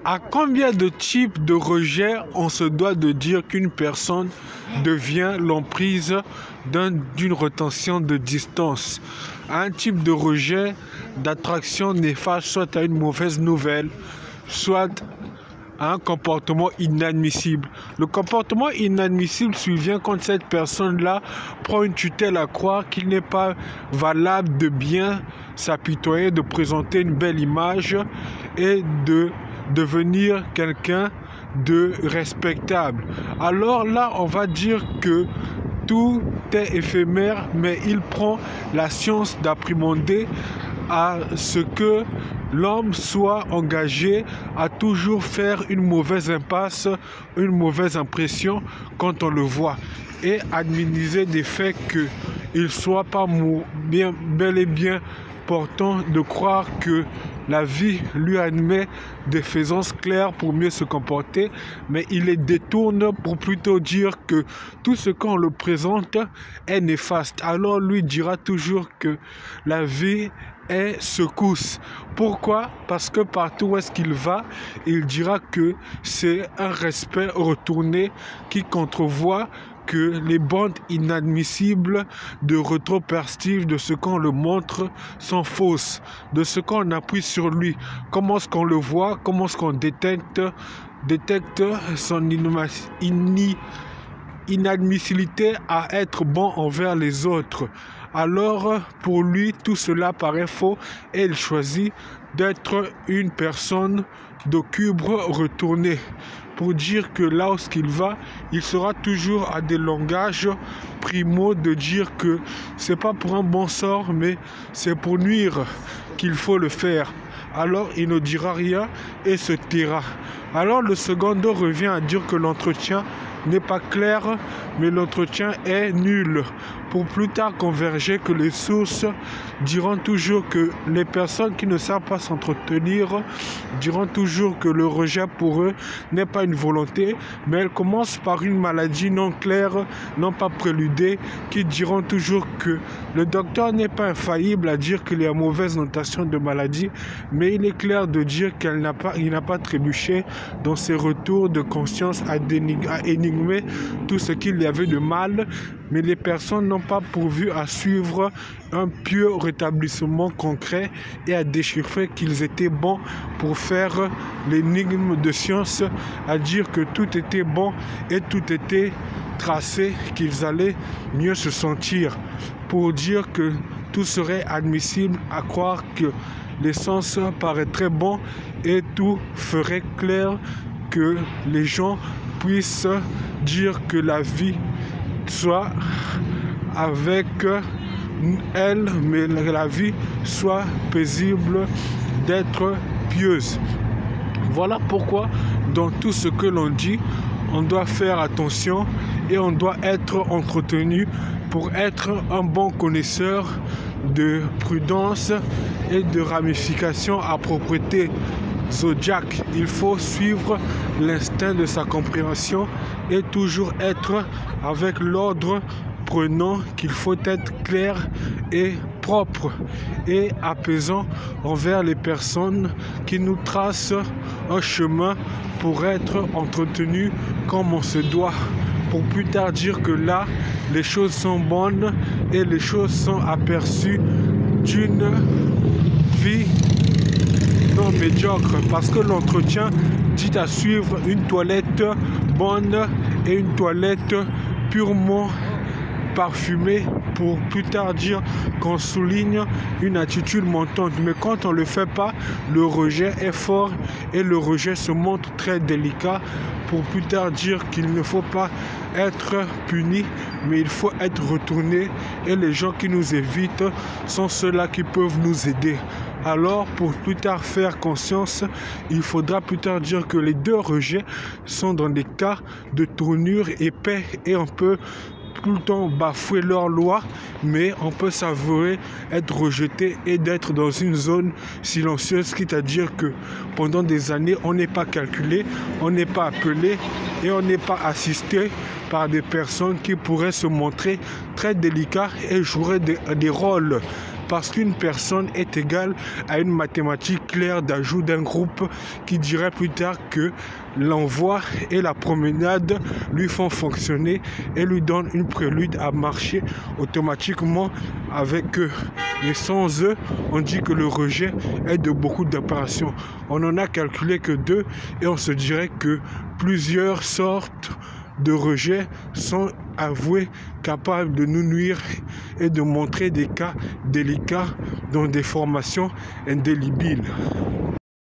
À combien de types de rejet on se doit de dire qu'une personne devient l'emprise d'une rétention de distance? Un type de rejet, d'attraction néfaste, soit à une mauvaise nouvelle, soit à un comportement inadmissible. Le comportement inadmissible survient quand cette personne-là prend une tutelle à croire qu'il n'est pas valable de bien s'apitoyer, de présenter une belle image et de devenir quelqu'un de respectable. Alors là, on va dire que tout est éphémère, mais il prend la science d'apprimander à ce que l'homme soit engagé à toujours faire une mauvaise impasse, une mauvaise impression quand on le voit, et administrer des faits qu'il ne soit pas bel et bien portant de croire que la vie lui admet des faisances claires pour mieux se comporter, mais il les détourne pour plutôt dire que tout ce qu'on le présente est néfaste. Alors lui dira toujours que la vie est secousse. Pourquoi? Parce que partout où est-ce qu'il va, il dira que c'est un respect retourné qui contrevoit que les bandes inadmissibles de rétroperspective de ce qu'on le montre sont fausses, de ce qu'on appuie sur lui, comment est-ce qu'on le voit, comment est-ce qu'on détecte son inadmissibilité à être bon envers les autres. Alors pour lui tout cela paraît faux et il choisit d'être une personne de cubre retourné pour dire que là où il va, il sera toujours à des langages primaux de dire que c'est pas pour un bon sort mais c'est pour nuire qu'il faut le faire. Alors il ne dira rien et se taira. Alors le secondo revient à dire que l'entretien n'est pas clair, mais l'entretien est nul. Pour plus tard converger que les sources diront toujours que les personnes qui ne savent pas s'entretenir diront toujours que le rejet pour eux n'est pas une volonté, mais elle commence par une maladie non claire, non pas préludée, qui diront toujours que le docteur n'est pas infaillible à dire qu'il y a mauvaise notation de maladie, mais il est clair de dire qu'il n'a pas trébuché dans ses retours de conscience à énigmer tout ce qu'il y avait de mal, mais les personnes n'ont pas pourvu à suivre un pieux rétablissement concret et à déchiffrer qu'ils étaient bons pour faire l'énigme de science, à dire que tout était bon et tout était tracé, qu'ils allaient mieux se sentir, pour dire que tout serait admissible à croire que l'essence paraîtrait bon et tout ferait clair que les gens puissent dire que la vie soit avec elle, mais la vie soit paisible, d'être pieuse. Voilà pourquoi dans tout ce que l'on dit, on doit faire attention et on doit être entretenu pour être un bon connaisseur de prudence et de ramifications à propriété zodiaque. Il faut suivre l'instinct de sa compréhension et toujours être avec l'ordre prenant qu'il faut être clair et propre et apaisant envers les personnes qui nous tracent un chemin pour être entretenu comme on se doit, pour plus tard dire que là les choses sont bonnes et les choses sont aperçues d'une vie non médiocre, parce que l'entretien dit à suivre une toilette bonne et une toilette purement parfumée, pour plus tard dire qu'on souligne une attitude montante. Mais quand on ne le fait pas, le rejet est fort et le rejet se montre très délicat, pour plus tard dire qu'il ne faut pas être puni, mais il faut être retourné, et les gens qui nous évitent sont ceux-là qui peuvent nous aider. Alors, pour plus tard faire conscience, il faudra plus tard dire que les deux rejets sont dans des cas de tournure épais et on peut tout le temps bafouer leurs lois, mais on peut s'avouer être rejeté et d'être dans une zone silencieuse, quitte à dire que pendant des années, on n'est pas calculé, on n'est pas appelé et on n'est pas assisté par des personnes qui pourraient se montrer très délicats et joueraient des rôles parce qu'une personne est égale à une mathématique claire d'ajout d'un groupe qui dirait plus tard que l'envoi et la promenade lui font fonctionner et lui donnent une prélude à marcher automatiquement avec eux. Et sans eux, on dit que le rejet est de beaucoup d'opérations. On n'en a calculé que 2 et on se dirait que plusieurs sortes de rejets sont avoués capables de nous nuire et de montrer des cas délicats dans des formations indélébiles.